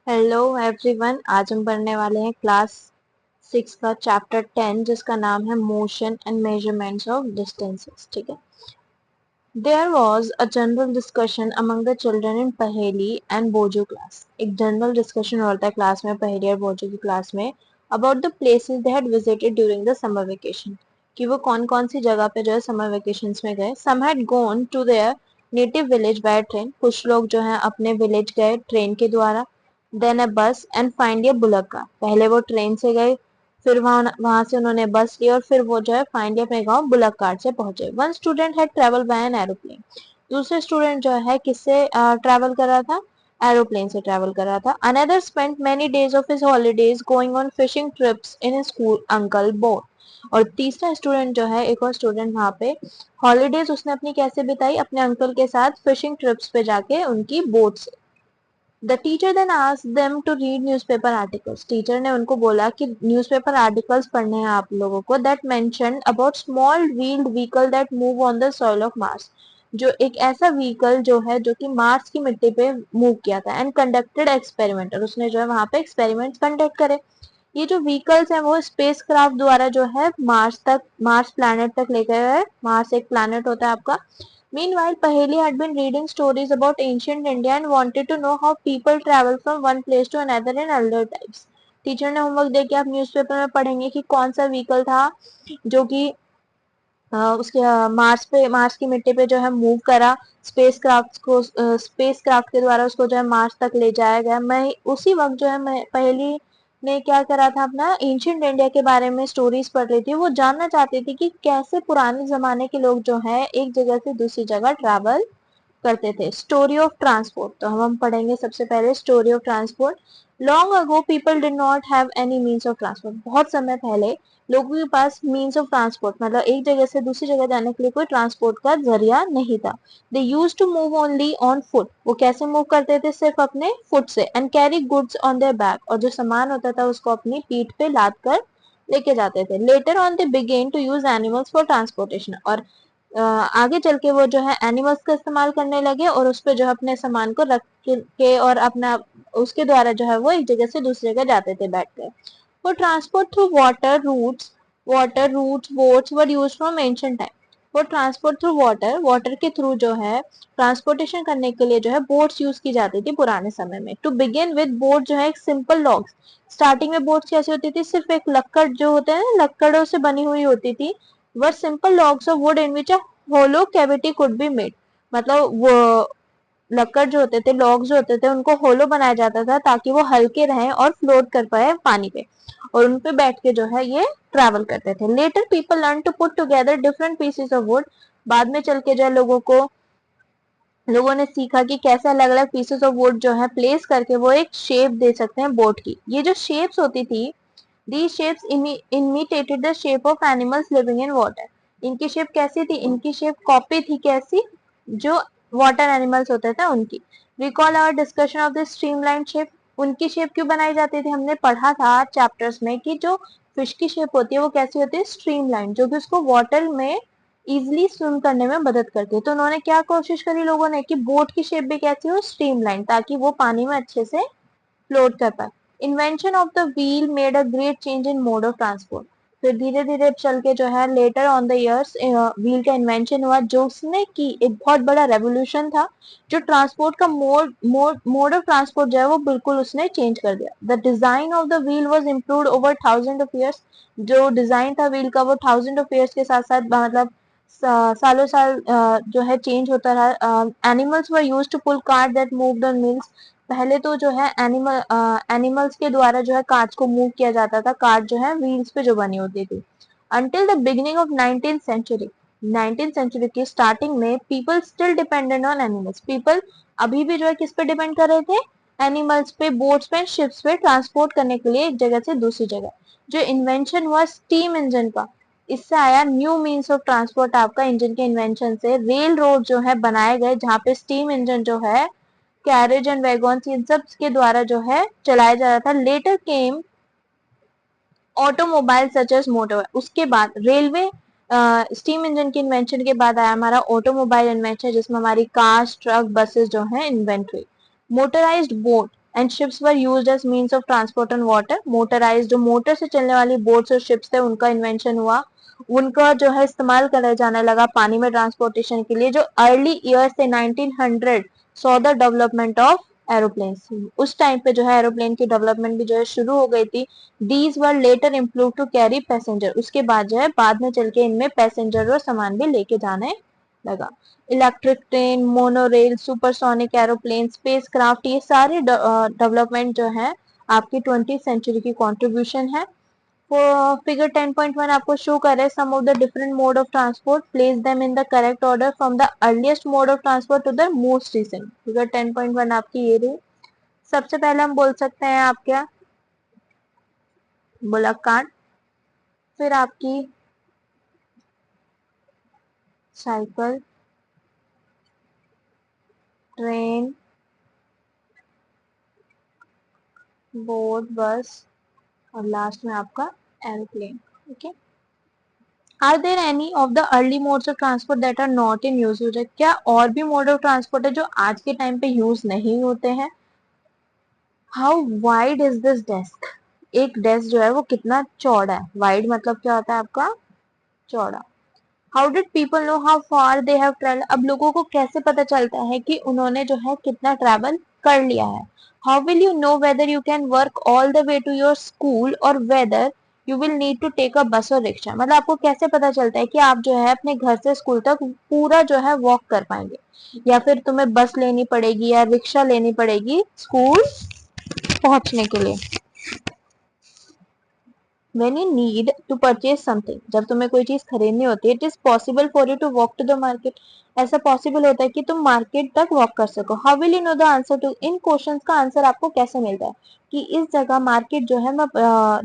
Hello everyone, आज हम पढ़ने वाले हैं क्लास 6 का चैप्टर 10 जिसका नाम है motion and measurements of distances. ठीक है। There was a general discussion among the children in Paheli and बोजो क्लास। एक जनरल डिस्कशन होता है क्लास में, पहेली और बोजो की क्लास में, about the places they had visited during the summer vacation, कि वो कौन कौन सी जगह पे जो है समर वेकेशंस में गए। Some had gone to their native village by train, कुछ लोग जो है अपने विलेज गए ट्रेन के द्वारा। देन अ बस and find a bullock car, पहले वो ट्रेन से गए, फिर वहां से उन्होंने बस ली और फिर वो जो है फाइनली अपने गांव बुलक कार्ट से पहुंचे। One student had travel by an aeroplane, दूसरे स्टूडेंट जो है किससे ट्रेवल कर रहा था, एरोप्लेन से ट्रेवल कर रहा था। Another spent many days of his holidays going on fishing trips in school uncle boat, और तीसरा स्टूडेंट जो है, एक और स्टूडेंट वहां पे हॉलीडेज उसने अपनी कैसे बिताई, अपने अंकल के साथ फिशिंग ट्रिप्स पे जाके उनकी बोट से। The teacher then asked them to read newspaper articles, teacher ने उनको बोला कि न्यूज़पेपर आर्टिकल्स पढ़ने हैं आप लोगों को, that mentioned about small wheeled vehicle that move on the soil of Mars, जो एक ऐसा व्हीकल जो है जो कि मार्स की मिट्टी पे मूव किया था, एंड कंडक्टेड एक्सपेरिमेंट, और उसने जो है वहां पे एक्सपेरिमेंट कंडक्ट करे। ये जो व्हीकल्स हैं वो स्पेस क्राफ्ट द्वारा जो है मार्स प्लैनेट तक ले गए हैं। मार्स एक प्लैनेट होता है आपका। Meanwhile, Paheli had been reading stories about ancient India and wanted to know how people travel from one place to another in elder times. Teacher ने होमवर्क दे के आप न्यूज़पेपर में पढ़ेंगे कि कौन सा व्हीकल था जो कि उसके मार्स की मिट्टी पे जो है मूव करा, स्पेस क्राफ्ट के द्वारा उसको जो है मार्स तक ले जाया गया। मैं उसी वक्त जो है मैं पहली ने क्या करा था, अपना एंशियंट इंडिया के बारे में स्टोरीज पढ़ रही थी। वो जानना चाहती थी कि कैसे पुराने जमाने के लोग जो है एक जगह से दूसरी जगह ट्रैवल करते थे। स्टोरी ऑफ ट्रांसपोर्ट, तो हम पढ़ेंगे सबसे पहले story of transport. Long ago people did not have any means of transport, बहुत समय पहले लोगों के पास मीन्स ऑफ ट्रांसपोर्ट मतलब एक जगह से दूसरी जगह जाने के लिए कोई ट्रांसपोर्ट का जरिया नहीं था। They use to move only on foot, वो कैसे मूव करते थे, सिर्फ अपने फुट से। And carry goods on their back, और जो सामान होता था उसको अपनी पीठ पे लाद कर लेके जाते थे। Later on they began to use animals for transportation, और आगे चल के वो जो है एनिमल्स का इस्तेमाल करने लगे और उस पर जो है अपने सामान को रख के और अपना उसके द्वारा जो है वो एक जगह से दूसरी जगह जाते थे बैठ कर। वो transport through water routes boats were used from ancient time. वो ट्रांसपोर्ट थ्रू वाटर के थ्रू जो है ट्रांसपोर्टेशन करने के लिए जो है बोट्स यूज की जाती थी पुराने समय में। टू बिगिन विद बोट जो है एक सिंपल लॉग्स, स्टार्टिंग में बोट्स कैसी होती थी, सिर्फ एक लक्कड़ जो होते हैं लक्कड़ों से बनी हुई होती थी। Were simple logs of wood in which a hollow cavity could be made, मतलब वो लक्कड़ जो होते थे, लॉग जो होते थे, उनको होलो बनाया जाता था ताकि वो हल्के रहें और फ्लोट कर पाए पानी पे, और उन पे बैठ के जो है ये ट्रैवल करते थे। Later people learn to put together different pieces of wood, बाद में चल के जो है लोगों ने सीखा कि कैसे अलग अलग पीसेस ऑफ वुड जो है प्लेस करके वो एक शेप दे सकते हैं बोट की। ये जो शेप्स होती थी, these shapes imitated the shape of animals living in water, इनकी शेप कैसी थी, इनकी शेप कॉपी थी कैसी, जो वाटर एनिमल्स होते थे उनकी। Recall our discussion of the streamline shape, उनकी शेप क्यों बनाई जाती थी, हमने पढ़ा था चैप्टर्स में कि जो फिश की शेप होती है वो कैसी होती है, स्ट्रीमलाइन, जो कि उसको वाटर में इजिली स्विम करने में मदद करती है। तो उन्होंने क्या कोशिश करी लोगों ने कि बोट की शेप भी कैसी हो, स्ट्रीमलाइन, ताकि वो पानी में अच्छे से फ्लोट कर पाए। Invention of the wheel made a great change in mode of transport, फिर धीरे धीरे चल के जो है later on the years wheel का इन्वेंशन हुआ, जो उसने की एक बहुत बड़ा रेवोल्यूशन था, जो ट्रांसपोर्ट का मोड ऑफ ट्रांसपोर्ट जो है वो बिल्कुल उसने चेंज कर दिया। The design of the wheel was improved over thousand of years, जो डिजाइन था व्हील का वो थाउजेंड ऑफ ईयर्स के साथ साथ मतलब सालों साल जो है चेंज होता रहा। Animals were used to pull cart that moved on wheels, पहले तो जो है एनिमल्स के द्वारा जो है कार्ड्स को मूव किया जाता था, कार्ड जो है व्हील्स पे जो बनी होती थी। Until the beginning of 19th century, 19th century की स्टार्टिंग में people still dependent on animals, people अभी भी जो है किस पे डिपेंड कर रहे थे, एनिमल्स पे, बोट्स पे, शिप्स पे ट्रांसपोर्ट करने के लिए एक जगह से दूसरी जगह। जो इन्वेंशन हुआ स्टीम इंजन का, इससे आया न्यू मीन्स ऑफ ट्रांसपोर्ट, आपका इंजन के इन्वेंशन से रेल रोड जो है बनाए गए जहाँ पे स्टीम इंजन जो है कैरेज एंड वैगॉन्स इन सब के द्वारा जो है चलाया जा रहा था। लेटर केम ऑटोमोबाइल सच एज मोटर, उसके बाद रेलवे स्टीम इंजन के इन्वेंशन के बाद आया हमारा ऑटोमोबाइल इन्वेंशन, जिसमें हमारी कार्स ट्रक बसेस जो है इन्वेंट हुई। Motorised boat, and ships were used as means of transport on water. Motorised, जो मोटर से चलने वाली बोट्स और शिप्स थे उनका इन्वेंशन हुआ, उनका जो है इस्तेमाल करा जाने लगा पानी में ट्रांसपोर्टेशन के लिए. जो अर्ली ईयर्स थे 1900 saw the development of aeroplanes. उस टाइम पे जो है एरोप्लेन की डेवलपमेंट भी जो है शुरू हो गई थी. These were later improve to carry passenger. उसके बाद जो है बाद में चल के इनमें पैसेंजर और सामान भी लेके जाने लगा. Electric train, monorail, supersonic aeroplane, space craft, ये सारे डेवलपमेंट जो है आपकी 20th सेंचुरी की कंट्रीब्यूशन है. फिगर 10.1 आपको शो कर रहा है some of the different mode of transport, place them in the correct order from the earliest mode of transport to the most recent. Figure 10.1 आपकी ये रही. सबसे पहले हम बोल सकते हैं आप क्या, बुलक कार्ट, फिर आपकी साइकिल, ट्रेन, बोट, बस और लास्ट में आपका aeroplane. Okay. Are there any of the early modes of transport that are not in use. क्या और भी मोड ऑफ ट्रांसपोर्ट है जो आज के टाइम पे यूज नहीं होते हैं. How wide is this desk. एक डेस्क जो है वो कितना चौड़ा है. वाइड मतलब क्या होता है आपका, चौड़ा. How did people know how far they have travel. अब लोगों को कैसे पता चलता है कि उन्होंने जो है कितना ट्रैवल कर लिया है. How will you know whether you can work all the way to your school और whether you will need to take a bus और रिक्शा. मतलब आपको कैसे पता चलता है कि आप जो है अपने घर से स्कूल तक पूरा जो है वॉक कर पाएंगे या फिर तुम्हें बस लेनी पड़ेगी या रिक्शा लेनी पड़ेगी स्कूल पहुंचने के लिए. When you need to purchase something, जब तुम्हें कोई चीज खरीदनी होती है, it is possible for you to walk to the market. ऐसा पॉसिबल होता है कि तुम मार्केट तक वॉक कर सको. How will you know the answer to. इन क्वेश्चंस का आंसर आपको कैसे मिलता है कि इस जगह मार्केट जो है मैं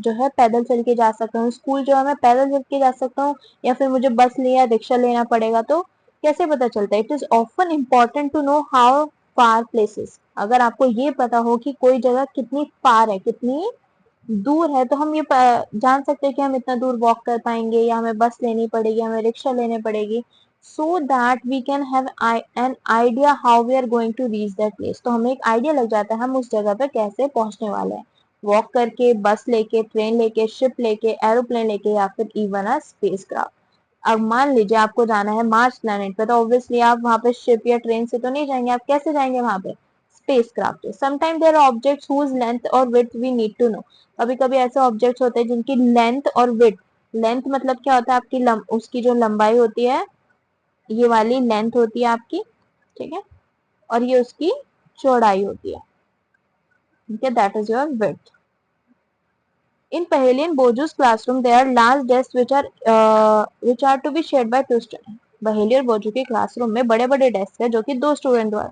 जो है पैदल चल के जा सकता हूँ, स्कूल जो है मैं पैदल चल के जा सकता हूँ या फिर मुझे बस या रिक्शा लेना पड़ेगा. तो कैसे पता चलता है. It is often important to know how far places. अगर आपको ये पता हो कि कोई जगह कितनी फार है, कितनी दूर है, तो हम ये जान सकते हैं कि हम इतना दूर वॉक कर पाएंगे या हमें बस लेनी पड़ेगी, हमें रिक्शा लेने पड़ेगी. So that we can have an idea how we are going to reach that place. तो हमें एक आइडिया लग जाता है हम उस जगह पे कैसे पहुंचने वाले हैं. वॉक करके, बस लेके, ट्रेन लेके, शिप लेके, एरोप्लेन लेके या फिर इवन अ स्पेस क्राफ्ट. अब मान लीजिए आपको जाना है मार्स प्लैनेट पे, तो ऑब्वियसली आप वहां पे शिप या ट्रेन से तो नहीं जाएंगे. आप कैसे जाएंगे वहां पे, स्पेसक्राफ्ट से. Sometime there are objects whose length और width we need to know. कभी कभी ऐसे ऑब्जेक्ट्स होते हैं जिनकी लेंथ और विड्थ. लेंथ मतलब क्या होता है आपकी उसकी जो लंबाई होती है, ये वाली लेंथ होती है आपकी, ठीक है, और ये उसकी चौड़ाई होती है, ठीक है, that is your width. In Pahelian Boju's classroom, there are large desks which are to be shared by two students. बहेली और बोजू के क्लासरूम में बड़े बड़े डेस्क है जो कि दो स्टूडेंट द्वारा.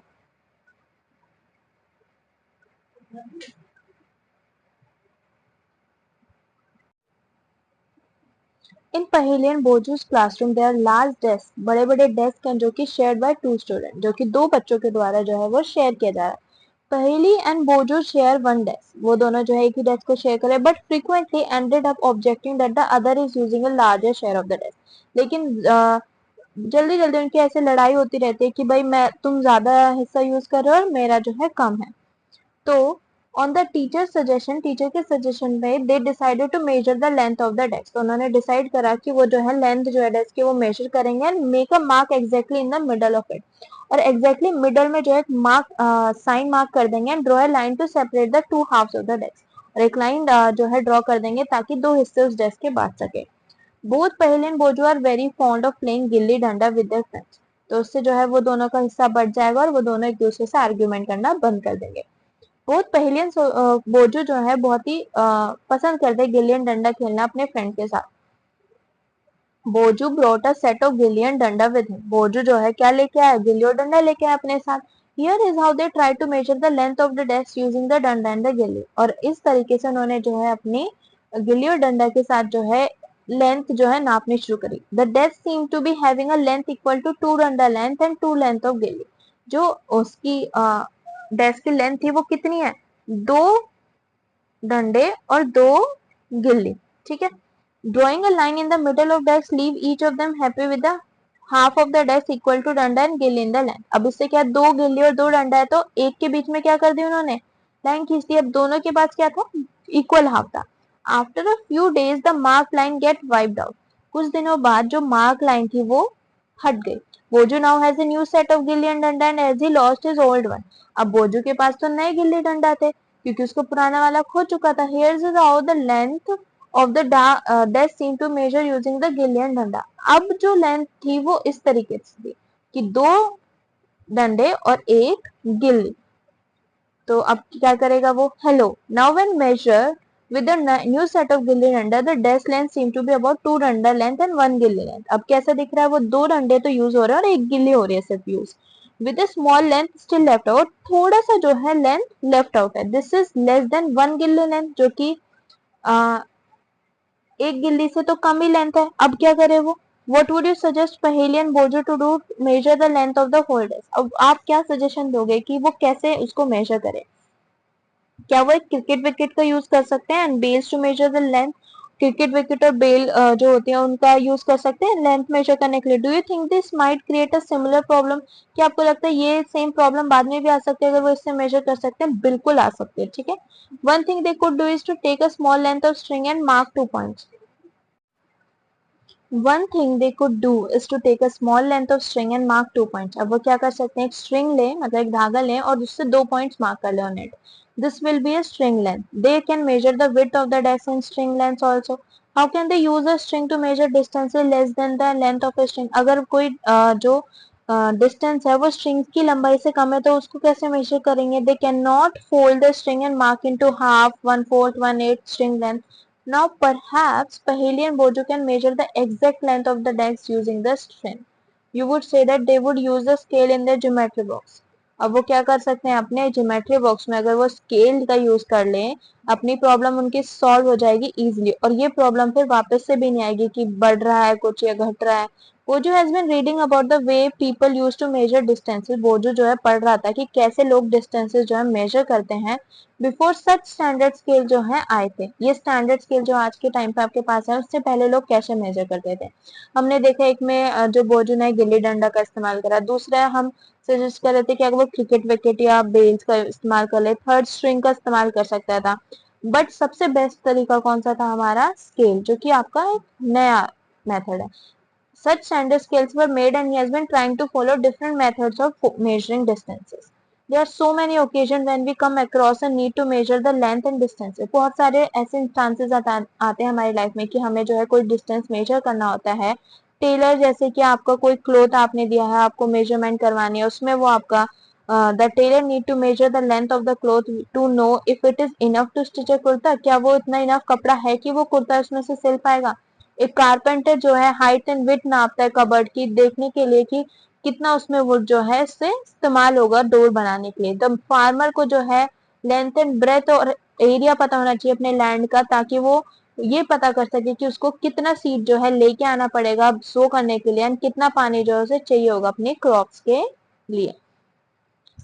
इन पहेलियन बोजूस classroom there are large desk, बड़े बड़े डेस्क हैं जो कि शेयर्ड बाय टू स्टूडेंट, जो कि दो बच्चों के द्वारा जो है वो शेयर किया जा रहा है. पहेली एंड बोजू शेयर वन डेस्क, वो दोनों जो है एक ही डेस्क को शेयर करें, but frequently ended up objecting that the other is using a larger share of the desk. लेकिन जल्दी जल्दी उनकी ऐसे लड़ाई होती रहती है कि भाई मैं तुम ज्यादा हिस्सा यूज कर रहे हो और मेरा जो है कम है. तो on the teacher suggestion, teacher के सजेशन पे they decided to measure the length of the desk. तो उन्होंने डिसाइड करा कि वो जो है लेंथ जो है डेस्क की वो मेजर करेंगे and make a mark exactly in the middle of it. और एग्जैक्टली मिडल में जो है मार्क साइन मार्क कर देंगे and draw a line to separate the two halves of the desk. और एक लाइन जो है ड्रॉ कर देंगे ताकि दो हिस्से उस डेस्क के बांट सके. Both Paheli and Boojho are very fond of playing gilli danda with their friends. तो उससे जो है वो दोनों का हिस्सा बढ़ जाएगा और वो दोनों एक दूसरे से आर्ग्यूमेंट करना बंद कर देंगे. बहुत पहेलियन बोजू जो है बहुत ही पसंद करते हैं गिल्लियन डंडा खेलना अपने फ्रेंड के साथ. बोजू ब्रॉट अ सेट ऑफ गिल्लियन डंडा विद हिम. बोजू जो है क्या लेके आया, गिल्ली और डंडा लेके आया अपने साथ. Here is how they try to measure the length of the desk using the danda and the gilli. और इस तरीके से उन्होंने जो है अपनी गिल्ली और डंडा के साथ जो है लेंथ जो है नापनी शुरू करी. The desk seem to be having a length equal to two डंडा length and two length of गिल्ली. जो उसकी डेस्क की लेंथ थी वो कितनी है, दो डंडे और दो गिल्ली, ठीक है. Drawing a line in the middle of desk leave each of them happy with the half of the desk equal to danda and gilli in the length. अब इससे क्या, दो गिल्ली और दो डंडा है तो एक के बीच में क्या कर दी उन्होंने, लाइन खींच दी। अब दोनों के पास क्या था, इक्वल हाफ था। After a few days the mark line get wiped out, कुछ दिनों बाद जो मार्क लाइन थी वो हट गई। बोजू now has a new set of गिल्ली एंड डंडा and as he lost his old one, अब बोजू के पास तो नए गिल्ली डंडा थे क्योंकि उसको पुराना वाला खो चुका था। Here's how the length of the desk seemed to measure using the गिल्ली एंड डंडा, अब जो लेंथ थी वो इस तरीके से थी कि दो डंडे और एक गिल्ली। तो अब क्या करेगा वो, hello now when measure with the new set of gilli danda the desk length seem to be about 2 डंडा length and 1 गिल्ली length, अब कैसा दिख रहा है, वो दो डंडे तो यूज हो रहे हैं और एक गिल्ली हो रही है सिर्फ use, with a small length still left out, थोड़ा सा जो है लेंथ लेफ्ट आउट है, this is less than 1 गिल्ली लेंथ, जो कि एक गिल्ली से तो कम ही लेंथ है। अब क्या करे वो, What would you suggest Paheli and Bojo to do measure the length of the whole desk? अब आप क्या सजेशन दोगे कि वो कैसे उसको मेजर करे, क्या वो एक क्रिकेट विकेट का यूज कर सकते हैं and bells to measure the length, cricket wicket और बेल जो होती है उनका यूज कर सकते हैं लेंथ मेजर करने के लिए। Do you think this might create a similar problem, क्या आपको लगता है ये सेम प्रॉब्लम बाद में भी आ सकती है अगर वो इससे मेजर कर सकते हैं, बिल्कुल आ सकती है, ठीक है। One thing they could do is to take a small length of string and mark 2 points, One thing they could do is to take a small length of string and mark 2 points. अब वो क्या कर सकते हैं, एक string ले मतलब एक धागा लें और उससे 2 points mark कर ले on it. This will be a string length. They can measure the width of the desk in string lengths also. How can they use a string to measure distances less than the length of a string? अगर कोई जो distance है वो string की लंबाई से कम है तो उसको कैसे measure करेंगे? They cannot fold the string and mark into half, 1/4, 1/8 string length. Now perhaps Paheli and Bojo can measure the exact length of the desk using the string. You would say that they would use the scale in their geometry box. अब वो क्या कर सकते हैं, अपने geometry box में अगर वो स्केल का यूज कर लें अपनी प्रॉब्लम उनकी सॉल्व हो जाएगी इजीली, और ये प्रॉब्लम फिर वापस से भी नहीं आएगी कि बढ़ रहा है कुछ या घट रहा है। Boojho has been reading about the way people use to measure distances, Boojho जो है पढ़ रहा था कि कैसे लोग डिस्टेंसेस जो है मेजर करते हैं बिफोर सच स्टैंडर्ड स्केल जो है आए थे। ये स्टैंडर्ड स्केल जो आज के टाइम पे आपके पास है उससे पहले लोग कैसे मेजर करते थे। हमने देखा एक में जो बोजू ने गिल्ली डंडा का इस्तेमाल करा, दूसरा हम सजेस्ट कर रहे थे कि अगर वो क्रिकेट विकेट या बेल्स का इस्तेमाल कर ले, थर्ड स्ट्रिंग का इस्तेमाल कर सकता था, बट सबसे बेस्ट तरीका कौन सा था, हमारा स्केल, जो कि आपका एक नया मेथड है। Such standard scales were made and he has been trying to follow different methods of measuring distances. There are so many occasions when we come across a need to measure the length and distance. बहुत सारे ऐसे instances आते हैं हमारी life में कि हमें जो है कोई डिस्टेंस मेजर करना होता है। टेलर जैसे कि आपका कोई क्लोथ आपने दिया है आपको मेजरमेंट करवानी है, उसमें वो आपका the tailor need to measure the length of the cloth to know if it is enough to stitch a kurta, क्या वो इतना इनफ कपड़ा है कि वो कुर्ता उसमें से सिल पाएगा। एक कारपेंटर जो है हाइट एंड विड्थ नापता है कबर्ड की देखने के लिए कि कितना उसमें वुड जो है इससे इस्तेमाल होगा डोर बनाने के लिए। द फार्मर को जो है लेंथ एंड ब्रेथ और एरिया पता होना चाहिए अपने लैंड का, ताकि वो ये पता कर सके कि उसको कितना सीड जो है लेके आना पड़ेगा सो करने के लिए एंड कितना पानी जो है उसे चाहिए होगा अपनी क्रॉप्स के लिए।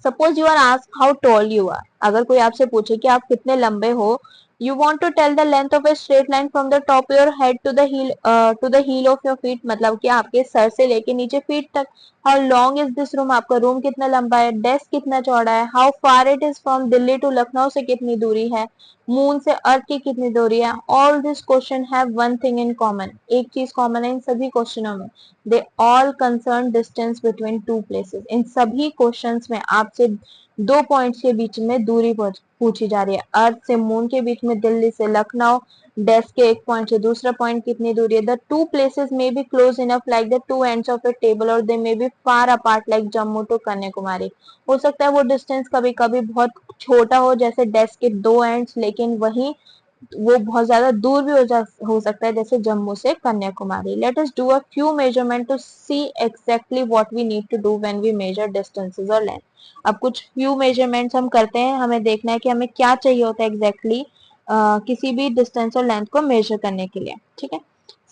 Suppose you are asked how tall you are, अगर कोई आपसे पूछे कि आप कितने लंबे हो, you want to tell the length of a straight line from the top your head to the heel of your feet, मतलब कि आपके सर से लेके नीचे फीट तक। How long is this room, आपका रूम कितना लंबा है, डेस्क कितना चौड़ा है। How far it is from Delhi to Lucknow, से कितनी दूरी है, मून से अर्थ की कितनी दूरी है। All this question have one thing in common, एक चीज कॉमन है इन सभी क्वेश्चनों में, they all concern distance between two places. इन सभी क्वेश्चंस में आपसे दो पॉइंट्स के बीच में दूरी पूछी जा रही है। अर्थ से मून के बीच में दिल्ली से लखनऊ, डेस्क के एक पॉइंट से दूसरा पॉइंट कितनी दूरी है। The two places may be close enough like the two ends of a table और they may be far apart like Jammu to Kanyakumari. हो सकता है वो डिस्टेंस कभी कभी बहुत छोटा हो जैसे डेस्क के दो एंड्स, लेकिन वही वो बहुत ज्यादा दूर भी हो सकता है जैसे जम्मू से Kanyakumari. Let us do a few measurement to see exactly what we need to do when we measure distances और लेंथ। अब कुछ फ्यू मेजरमेंट्स हम करते हैं, हमें देखना है कि हमें क्या चाहिए होता है एग्जैक्टली किसी भी डिस्टेंस और लेंथ को मेजर करने के लिए, ठीक है।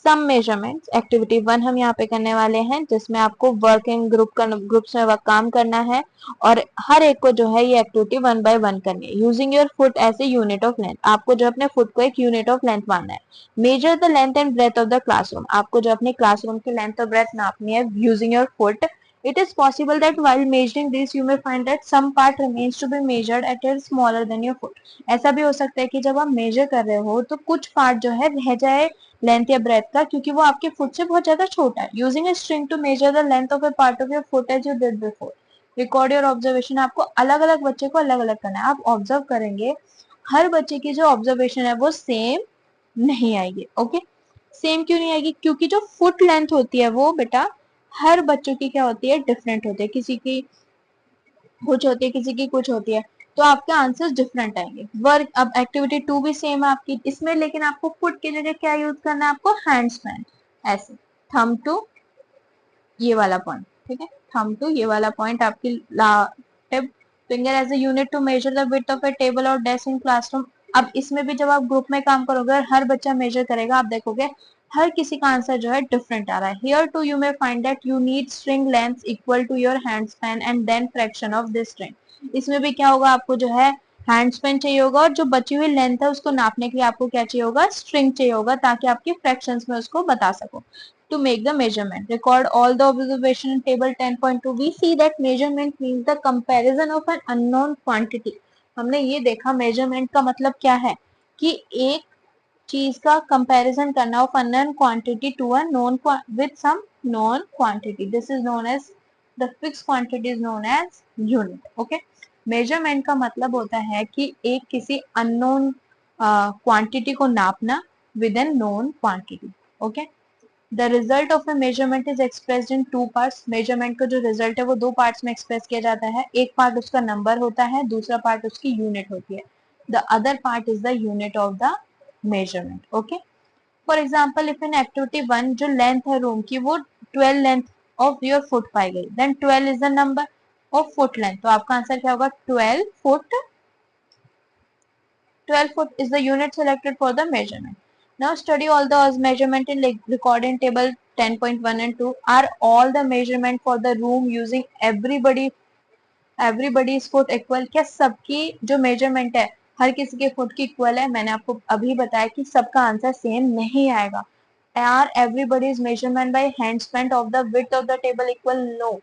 सम मेजरमेंट्स एक्टिविटी 1 हम यहाँ पे करने वाले हैं जिसमें आपको वर्क इन ग्रुप्स में काम करना है और हर एक को जो है ये एक्टिविटी 1 बाय 1 करनी है। Using your foot as a unit of length, आपको जो अपने फुट को एक यूनिट ऑफ लेंथ मानना है। Measure the length and breadth of the classroom, आपको जो अपने क्लासरूम की लेंथ और ब्रेथ नापनी है using your foot It is possible that while measuring this you may find that some part remains to be measured at a smaller than your foot. ऐसा भी हो सकता है कि जब आप मेजर कर रहे हो तो कुछ पार्ट जो है रह जाए लेंथ या ब्रेथ का, क्योंकि वो आपके फुट से बहुत ज्यादा छोटा है. Using a string to measure the length of a part of your foot as you did before. Record your observation. आपको अलग अलग बच्चे को अलग अलग करना है. आप ऑब्जर्व करेंगे, हर बच्चे की जो ऑब्जर्वेशन है वो सेम नहीं आएगी. ओके, सेम क्यों नहीं आएगी? क्योंकि जो फुट लेंथ होती है वो बेटा हर बच्चों की क्या होती है, डिफरेंट होती है. किसी की कुछ होती है, किसी की कुछ होती है, तो आपके आंसर्स डिफरेंट आएंगे. वर्क, अब एक्टिविटी 2 भी सेम है आपकी इसमें, लेकिन आपको फुट की जगह क्या यूज करना है, आपको हैंड स्पैन. ऐसे थंब टू ये वाला पॉइंट, ठीक है, थंब टू ये वाला पॉइंट आपकी tip finger as a unit to measure the width of a table और डेस्क इन क्लासरूम. अब इसमें भी जब आप ग्रुप में काम करोगे और हर बच्चा मेजर करेगा, आप देखोगे हर किसी का आंसर जो है डिफरेंट आ रहा है. Here too you may find that you need string length equal to your hand span and then fraction of this string. इसमें भी क्या होगा, आपको जो है हैंड स्पैन चाहिए होगा और जो बची हुई लेंथ है उसको नापने के लिए आपको क्या चाहिए होगा, स्ट्रिंग चाहिए होगा, ताकि आपकी फ्रैक्शंस में उसको बता सको. To make the measurement, record all the observation in table 10.2. We see that measurement means the comparison of an unknown quantity. हमने ये देखा measurement का मतलब क्या है, कि एक चीज का कंपैरिजन करना of unknown quantity to a known with some known quantity. This is known as the fixed quantity is known as unit. Okay, measurement का मतलब होता है कि एक किसी unknown quantity को नापना with a known quantity. Okay, the result of A measurement is expressed in two parts. Measurement का जो रिजल्ट है वो दो पार्ट्स में एक्सप्रेस किया जाता है. एक पार्ट उसका नंबर होता है, दूसरा पार्ट उसकी यूनिट होती है. The other part is the unit of the measurement. Okay, for example if in activity 1 जो लेंथ है रूम की वो 12 लेंथ ऑफ योर फुट पाई गई, then 12 is the number of foot length. तो आपका आंसर क्या होगा, 12 foot. 12 foot is the unit selected for the measurement. Now study all the measurement in recorded in table 10.1 and 2. Are all the measurement for the room using everybody's foot equal? क्या सबकी जो measurement है हर किसी के foot की equal है? मैंने आपको अभी बताया कि सबका आंसर सेम नहीं आएगा. Are everybody's measurement by hand span of the width of the table equal? No.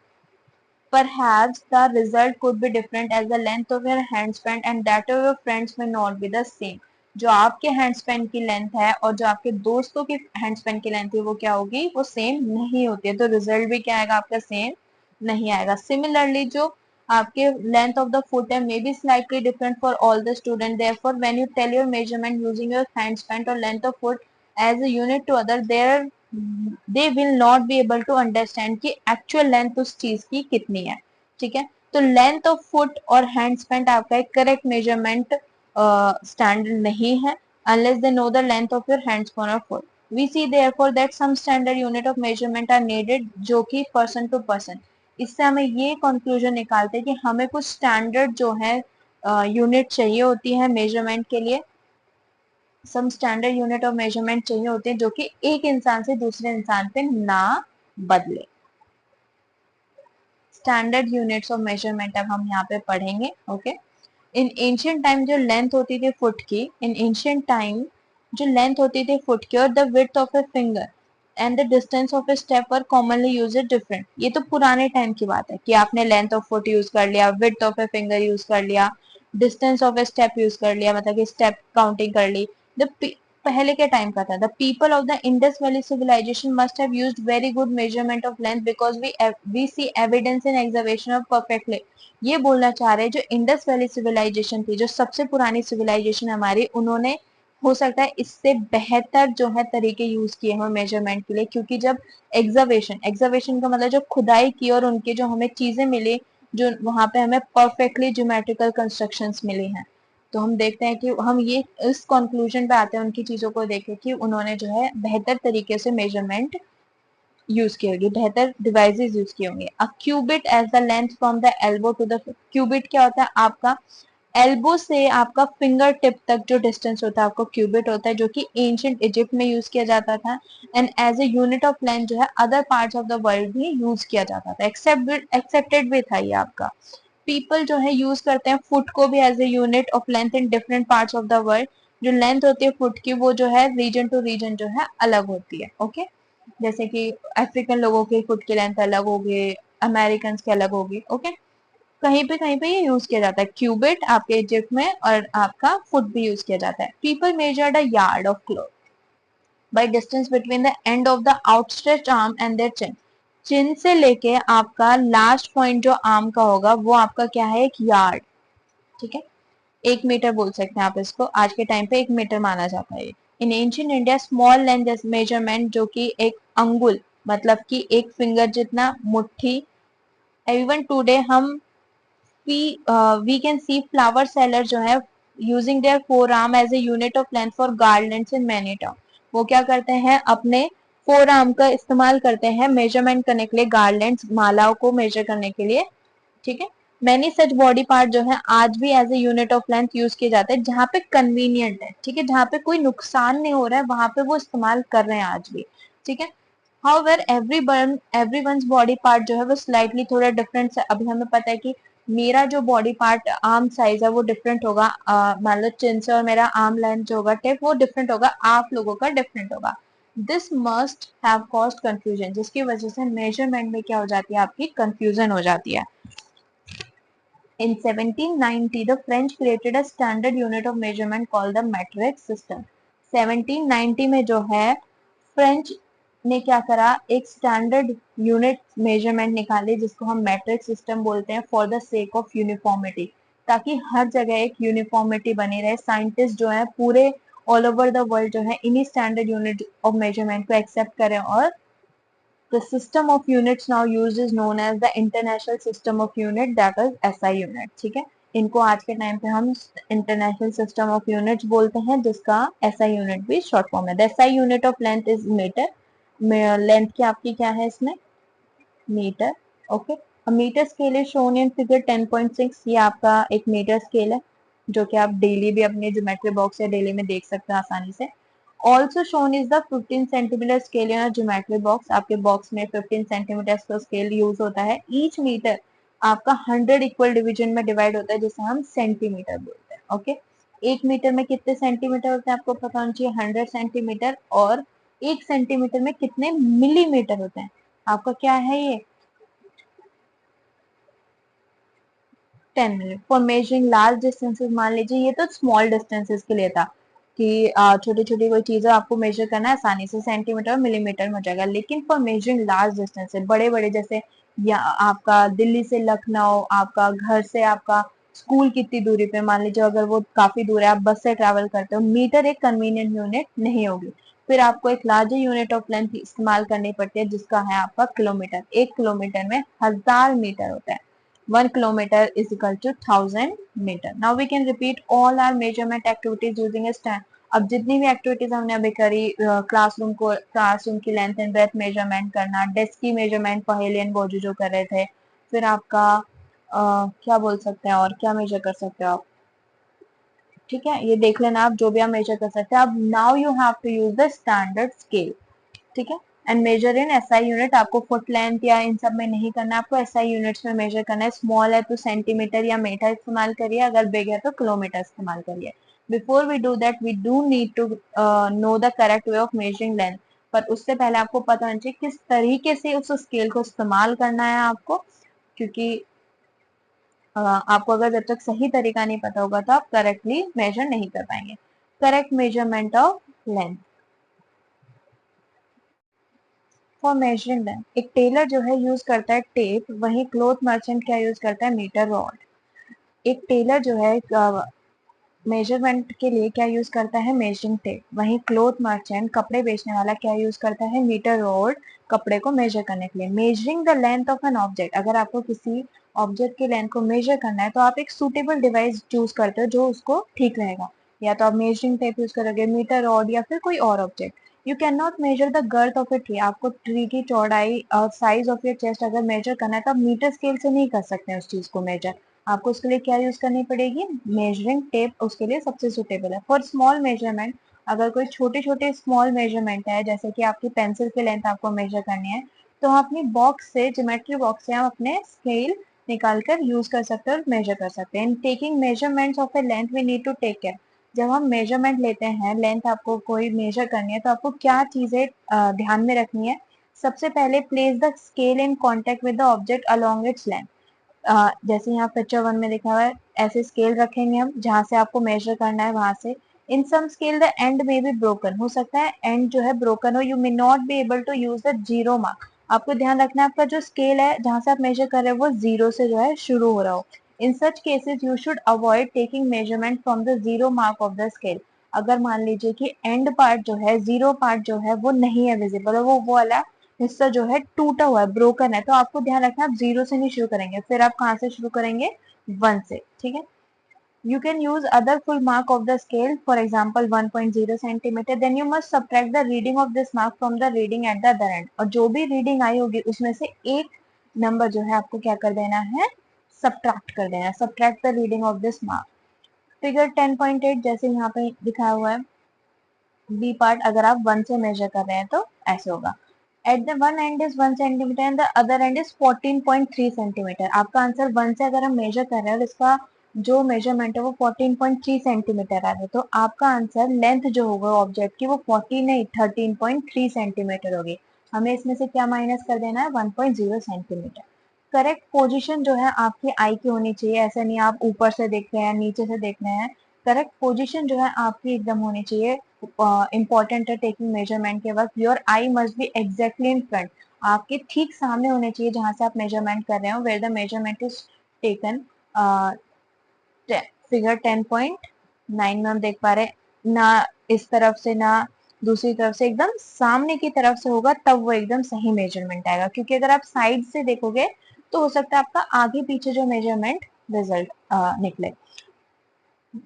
Perhaps the result could be different as the length of your hand span and that of your friends may not be the same. जो आपके hand span की length है और जो आपके दोस्तों की hand span की लेंथ है वो क्या होगी, वो सेम नहीं होती है, तो रिजल्ट भी क्या आएगा आपका, सेम नहीं आएगा. सिमिलरली जो आपके लेंथ ऑफ द फुट है may be slightly different for all the student. Therefore when you tell your measurement using your hand span और length of foot as a unit to other, there they will not be able to understand कि actual length उस चीज की कितनी है. ठीक है, तो लेंथ ऑफ फुट और हैंड स्पैन आपका एक करेक्ट मेजरमेंट स्टैंडर्ड नहीं है unless they know the length of your hand span or foot. We see therefore that some standard unit of measurement are needed जो कि person to person. इससे हमें ये कंक्लूजन निकालते हैं कि हमें कुछ स्टैंडर्ड जो है यूनिट चाहिए होती है मेजरमेंट के लिए. Some standard unit of measurement चाहिए होते हैं जो कि एक इंसान से दूसरे इंसान पे ना बदले. स्टैंडर्ड यूनिट्स ऑफ मेजरमेंट अब हम यहाँ पे पढ़ेंगे. ओके, इन एंशियंट टाइम जो लेंथ होती थी फुट की, इन एंशियंट टाइम जो लेंथ होती थी फुट की और the width of a finger and the distance of a step are commonly use different. ये तो पुराने टाइम की बात है कि आपने लेंथ ऑफ फुट यूज कर लिया, width of a finger use कर लिया, distance of a step use कर लिया, मतलब कि स्टेप काउंटिंग कर ली. द पहले के टाइम का था. The people of the Indus valley civilisation must have used very good measurement of length because we see evidence in examination of perfectly. ये बोलना चाह रहे हैं जो इंडस वैली सिविलाइजेशन थी, जो सबसे पुरानी सिविलाइजेशन हमारी, उन्होंने हो सकता है इससे बेहतर जो है तरीके यूज किए हैं मेजरमेंट के लिए. क्योंकि जब एग्जावेशन का मतलब जो खुदाई की और उनके जो हमें चीजें मिली, जो वहां पे हमें परफेक्टली ज्योमेट्रिकल कंस्ट्रक्शंस मिली हैं, तो हम देखते हैं कि हम ये इस कंक्लूजन पे आते हैं उनकी चीजों को देखे कि उन्होंने जो है बेहतर तरीके से मेजरमेंट यूज की होगी, बेहतर डिवाइसेस यूज किए होंगे. A cubit as the length from the elbow to the, cubit क्या होता है, आपका एल्बो से आपका फिंगर टिप तक जो डिस्टेंस होता है आपको क्यूबिट होता है, जो कि एंशियंट इजिप्ट में यूज किया जाता था. And as a unit of length जो है other parts of the world भी यूज किया जाता था, एक्सेप्टेड भी था ये आपका. पीपल जो है यूज करते हैं फुट को भी as a unit of length in different parts of the world. जो लेंथ होती है फुट की वो जो है रीजन टू रीजन जो है अलग होती है. ओके, जैसे कि अफ्रीकन लोगों के फुट की लेंथ अलग होगी, अमेरिकन की अलग होगी। ओके, कहीं पे ये यूज किया जाता है। क्यूबिट आपके इजिप्ट में, और आपका फुट भी यूज किया जाता है। People measured a yard of cloth by distance between the end of the outstretched arm and their chin. Chin से लेके आपका लास्ट पॉइंट जो आर्म का होगा वो आपका क्या है, एक यार्ड। ठीक है, 1 मीटर बोल सकते हैं आप इसको, आज के टाइम पे 1 मीटर माना जाता है। In ancient India small length measurement, जो कि एक अंगुल मतलब कि एक फिंगर जितना, मुट्ठी। इवन टुडे हम we can see flower seller जो है using their forearm as a unit of length for garlands in many town. वो क्या करते हैं, अपने फोर आर्म का इस्तेमाल करते हैं मेजरमेंट करने के लिए, गार्लैंड्स मालाओं को मेजर करने के लिए। ठीक है, मैनी सच बॉडी पार्ट जो है आज भी as a unit of length use किए जाते हैं, जहां पे कन्वीनियंट है। ठीक है, जहां पे कोई नुकसान नहीं हो रहा है वहां पे वो इस्तेमाल कर रहे हैं आज भी। ठीक है, हाउएवर एवरीवन्स बॉडी पार्ट जो है वो स्लाइटली थोड़ा डिफरेंट है। अभी हमें पता है कि मेरा जो बॉडी पार्ट आर्म साइज है वो डिफरेंट होगा, मान लो चिन से, और मेरा आर्म लेंथ जो होगा टिप वो डिफरेंट होगा, आप लोगों का डिफरेंट होगा। This must have caused confusion, जिसकी वजह से मेजरमेंट में क्या हो जाती है, आपकी कंफ्यूजन हो जाती है। In 1790, the French created a standard unit of measurement called the metric system. 1790 में जो है फ्रेंच ने क्या करा, एक स्टैंडर्ड यूनिट मेजरमेंट निकाली जिसको हम मैट्रिक सिस्टम बोलते हैं, for the sake of uniformity, ताकि हर जगह एक यूनिफॉर्मिटी बनी रहे। साइंटिस्ट जो है पूरे ऑल ओवर द वर्ल्ड जो है इन्हीं स्टैंडर्ड यूनिट ऑफ मेजरमेंट को एक्सेप्ट करें, और the system of units now used is known as the International System of Unit, that is SI unit। ठीक है, इनको आज के टाइम पे हम इंटरनेशनल सिस्टम ऑफ यूनिट्स बोलते हैं, जिसका SI यूनिट भी शॉर्ट फॉर्म है। The SI unit of length is metre. Length की आपकी क्या है इसमें, metre. Okay, metre scale is shown in figure 10.6। ये आपका एक मीटर स्केल है जो कि आप डेली भी अपने ज्योमेट्री बॉक्स या डेली में देख सकते हैं आसानी से। Also shown is the 15 centimetre scale in geometry box. आपके बॉक्स में 15 सेंटीमीटर का स्केल यूज होता है। ईच मीटर आपका 100 इक्वल डिवीजन में डिवाइड होता है, जिसे हम सेंटीमीटर बोलते हैं। ओके, 1 मीटर में कितने सेंटीमीटर होते हैं आपको पता होना चाहिए, 100 सेंटीमीटर। और 1 सेंटीमीटर में कितने मिलीमीटर होते हैं, आपका क्या है ये, 10 minute. For measuring large distances, मान लीजिए ये तो स्मॉल डिस्टेंसेस के लिए था कि छोटी छोटी कोई चीजें आपको मेजर करना है आसानी से, सेंटीमीटर और मिलीमीटर में हो जाएगा। लेकिन फॉर मेजरिंग लार्ज डिस्टेंसेस, बड़े बड़े, जैसे या आपका दिल्ली से लखनऊ, आपका घर से आपका स्कूल कितनी दूरी पे, मान लीजिए अगर वो काफी दूर है, आप बस से ट्रैवल करते हो, मीटर एक कन्वीनियंट यूनिट नहीं होगी। फिर आपको एक लार्जर यूनिट ऑफ लेंथ इस्तेमाल करनी पड़ती है, जिसका है आपका किलोमीटर। 1 किलोमीटर में 1000 मीटर होता है। 1 kilometer is equal to 1000 meter. Now we can repeat all our measurement activities using a stand. अब जितनी भी एक्टिविटीज हमने अभी करी, क्लासरूम की लेंथ एंड ब्रेथ मेजरमेंट करना, डेस्क की मेजरमेंट पहेलियन बोजू जो कर रहे थे, फिर आपका क्या बोल सकते हैं, और क्या मेजर कर सकते हो आप। ठीक है, ये देख लेना आप, जो भी आप मेजर कर सकते हैं। अब now you have to use the standard scale. ठीक है, and measure in SI unit. आपको फुट लेंथ या इन सब में नहीं करना, आपको SI यूनिट्स में मेजर करना है। स्मॉल है तो सेंटीमीटर या मीटर इस्तेमाल करिए, अगर बिग है तो किलोमीटर इस्तेमाल करिए। Before we do that we do need to know the correct way of measuring length. पर उससे पहले आपको पता होना चाहिए किस तरीके से उस स्केल को इस्तेमाल करना है आपको, क्योंकि आपको अगर जब तक सही तरीका नहीं पता होगा तो आप करेक्टली मेजर नहीं कर पाएंगे। Correct measurement of length for measuring length, एक टेलर जो है यूज करता है टेप, वही क्लोथ मर्चेंट क्या यूज करता है, मीटर रॉड। एक टेलर जो है मेजरमेंट के लिए क्या यूज करता है, मेजरिंग टेप। वहीं क्लोथ मर्चेंट, कपड़े बेचने वाला, क्या यूज करता है, मीटर रोड, कपड़े को मेजर करने के लिए। Measuring the length of an object, अगर आपको किसी ऑब्जेक्ट की लेंथ को मेजर करना है तो आप एक सुटेबल डिवाइस चूज करते हो जो उसको ठीक रहेगा। या तो आप मेजरिंग टेप यूज करोगे, मीटर रॉड, या फिर कोई और object. You can not measure the girth of a tree, आपको ट्री की चौड़ाई और साइज ऑफ योर चेस्ट अगर मेजर करना है तो आप मीटर स्केल से नहीं कर सकते हैं उस चीज को मेजर। आपको उसके लिए क्या यूज करनी पड़ेगी, मेजरिंग टेप उसके लिए सबसे सुटेबल है। फॉर स्मॉल मेजरमेंट, अगर कोई छोटे छोटे स्मॉल मेजरमेंट है, जैसे कि आपकी पेंसिल की लेंथ आपको मेजर करनी है, तो हम अपनी बॉक्स से, ज्योमेट्री बॉक्स से हम अपने स्केल निकाल कर यूज कर सकते हैं और मेजर कर सकते हैं। In taking measurements of a length we need to take care. जब हम मेजरमेंट लेते हैं, लेंथ आपको कोई मेजर करनी है, तो आपको क्या चीजें ध्यान में रखनी है। सबसे पहले place the scale in contact with the object along its length. जैसे यहाँ पिक्चर 1 में दिखा हुआ है, ऐसे स्केल रखेंगे हम जहाँ से आपको मेजर करना है वहां से। In some scale the end में बी ब्रोकन, हो सकता है एंड जो है ब्रोकन हो, you may not be able to use the zero mark. आपको ध्यान रखना है आपका जो स्केल है जहाँ से आप मेजर कर रहे हो वो जीरो से जो है शुरू हो रहा हो। In such cases you should avoid taking measurement from the zero mark of the scale. अगर मान लीजिए कि एंड पार्ट जो है, जीरो पार्ट जो है वो नहीं है विजिबल, वो वाला हिस्सा जो है टूटा हुआ है, ब्रोकन है, तो आपको ध्यान रखना आप जीरो से नहीं शुरू करेंगे, फिर आप कहाँ से शुरू करेंगे, 1 से। ठीक है। You can use other full mark of the scale, for example 1.0 centimeter. Then you must subtract the reading of this mark from the reading at the other end. और जो भी रीडिंग आई होगी उसमें से एक नंबर जो है आपको क्या कर देना है, सब्ट्रैक्ट कर देना है, subtract the reading of this mark. Figure 10.8 जैसे यहाँ पे दिखाया हुआ है, बी पार्ट अगर आप 1 से मेजर कर रहे हैं तो ऐसे होगा। At the one and is 1 centimetre and the other and is 14.3 centimetre. आपका आंसर 1 से अगर हम मेजर कर रहे हैं और इसका जो मेजरमेंट है वो 14.3 सेंटीमीटर आ रहा है, तो आपका आंसर लेंथ जो होगा ऑब्जेक्ट की वो 14 नहीं 13.3 सेंटीमीटर होगी। हमें इसमें से क्या माइनस कर देना है, 1.0 सेंटीमीटर। करेक्ट पोजीशन जो है आपकी आई की होनी चाहिए, ऐसा नहीं आप ऊपर से देख रहे हैं नीचे से देख रहे हैं। करेक्ट पोजीशन जो है आपकी एकदम होनी चाहिए। इंपॉर्टेंट है टेकिंग मेजरमेंट के वक्त, your I must be exactly in front. आपके ठीक सामने होने चाहिए जहां से आप मेजरमेंट कर रहे हो, where the measurement is taken. Figure 10.9 में हम देख पा रहे हैं ना, इस तरफ से ना दूसरी तरफ से, एकदम सामने की तरफ से होगा तब वो एकदम सही मेजरमेंट आएगा, क्योंकि अगर आप साइड से देखोगे तो हो सकता है आपका आगे पीछे जो मेजरमेंट रिजल्ट निकले।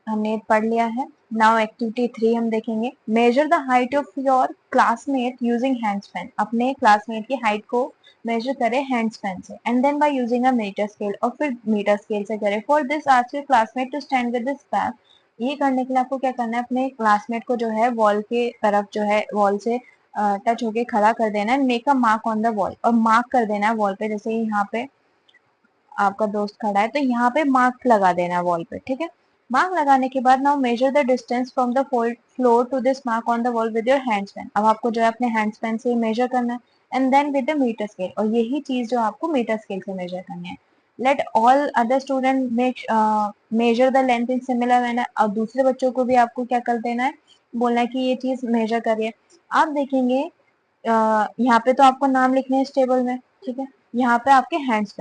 हमने पढ़ लिया है। नाउ एक्टिविटी 3 हम देखेंगे। Measure the height of your classmate using handspan. अपने क्लासमेट की हाइट को मेजर करें हैंड्स पेन से, and then by using a metre scale, और फिर मीटर स्केल से करें। For this ask your classmate to stand with his back. ये करने के लिए आपको क्या करना है, अपने क्लासमेट को जो है वॉल के तरफ जो है वॉल से टच होके खड़ा कर देना है, make a mark on the wall, और मार्क कर देना है वॉल पे। जैसे यहाँ पे आपका दोस्त खड़ा है तो यहाँ पे मार्क लगा देना है वॉल पे। ठीक है। मार्क लगाने के बाद now measure the distance from the floor to this mark on the wall with your handspan. अब आपको जो है अपने हैंड्स पेन से मेजर करना है, and then with the metre scale, और यही चीज जो आपको मीटर स्केल से मेजर करनी है। Let all other student major the length in similar manner. और दूसरे बच्चों को भी आपको क्या कर देना है, बोलना है कि ये चीज मेजर करिए। आप देखेंगे यहाँ पे तो आपको नाम लिखने हैं इस टेबल में। ठीक है। यहाँ पे आपके हैंड्स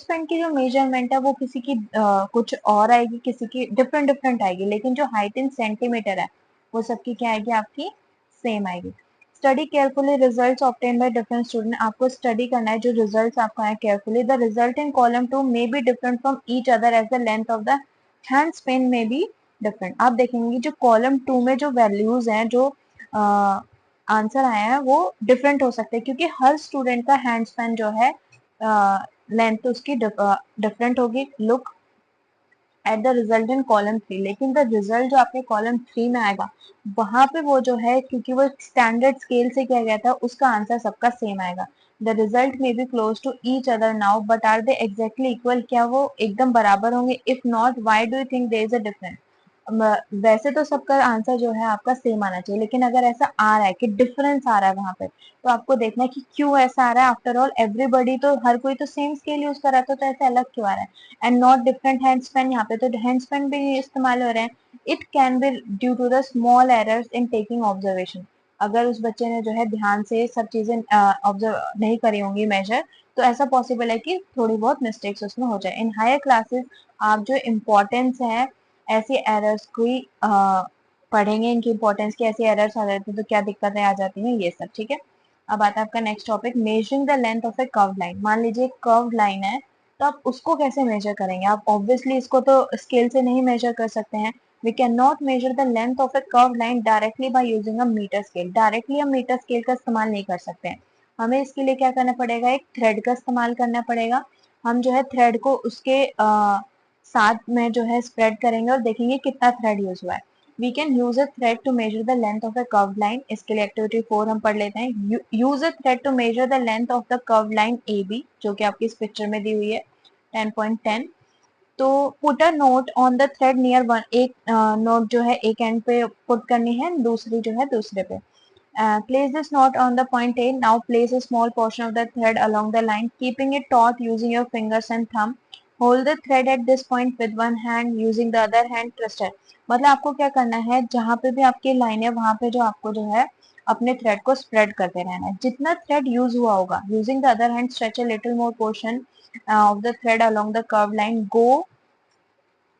पेन की जो मेजरमेंट है वो किसी की कुछ और आएगी, किसी की डिफरेंट डिफरेंट आएगी, लेकिन जो हाइट इन सेंटीमीटर है वो सबकी क्या आएगी, आपकी सेम आएगी। Study carefully results obtain by different student. आपको स्टडी करना है जो रिजल्ट्स आपका है carefully. The result in column 2 may be different from each other as the length of the handspan may be different. आप देखेंगे जो कॉलम 2 में जो वैल्यूज हैं, जो आंसर आया है वो डिफरेंट हो सकते हैं, क्योंकि हर स्टूडेंट का हैंड स्पैन जो है लेंथ उसकी डिफरेंट होगी। Look at the result in column 3, लेकिन द रिजल्ट जो आपके कॉलम 3 में आएगा वहां पे वो जो है, क्योंकि वो स्टैंडर्ड स्केल से किया गया था, उसका आंसर सबका सेम आएगा। The result may be close to each other now, but are they exactly equal? क्या वो एकदम बराबर होंगे? If not, why do you think there is a difference? वैसे तो सबका आंसर जो है आपका सेम आना चाहिए, लेकिन अगर ऐसा आ रहा है कि डिफरेंस आ रहा है वहां पे, तो आपको देखना है कि क्यों ऐसा आ रहा है। आफ्टर ऑल एवरीबडी तो, हर कोई तो सेम स्केल यूज कर रहा था, तो ऐसे अलग क्यों आ रहा है? And not different hand Spain, यहाँ पे तो हैंड स्पेन भी इस्तेमाल हो रहे हैं। It can be due to the small errors in taking observation. अगर उस बच्चे ने जो है ध्यान से सब चीजें ऑब्जर्व नहीं करी होंगी मेजर, तो ऐसा पॉसिबल है कि थोड़ी बहुत मिस्टेक्स उसमें हो जाए। इन हायर क्लासेस आप जो इम्पोर्टेंस है ऐसी एरर्स को ही पढ़ेंगे, इनकी इंपॉर्टेंस की। ऐसी एरर्स आ जाती है तो क्या दिक्कतें आ जाती हैं, ये सब। ठीक है। अब आता है आपका next topic, measuring the length of a curved line. मान लीजिए कर्व्ड लाइन है, तो आप उसको कैसे मेजर करेंगे? आप ऑब्वियसली इसको तो स्केल से नहीं मेजर कर सकते हैं। We can not measure the length of a curved line directly by using a metre scale. Directly हम मीटर स्केल का इस्तेमाल नहीं कर सकते हैं। हमें इसके लिए क्या करना पड़ेगा, एक थ्रेड का इस्तेमाल करना पड़ेगा। हम जो है थ्रेड को उसके साथ में जो है स्प्रेड करेंगे और देखेंगे कितना थ्रेड यूज हुआ है। We can use a thread to measure the length of a curved line. इसके लिए एक्टिविटी 4 हम पढ़ लेते हैं। Use a thread to measure the length of the curved line A B, जो कि आपकी इस पिक्चर में दी हुई है 10.10। तो put a note on the thread near one. एक नोट जो है एक एंड पे पुट करनी है, दूसरी जो है दूसरे पे। Place this knot on the point A. Now place a small portion of the thread along the line, keeping it taut using your fingers and thumb. Hold the thread at this point with one hand, using the other hand twister. मतलब आपको क्या करना है, जहाँ पे भी आपकी line है वहां पे जो आपको जो है अपने थ्रेड को स्प्रेड करते रहना है. जितना थ्रेड यूज हुआ होगा, using the other hand stretch a little more portion of the thread along the curve line. Go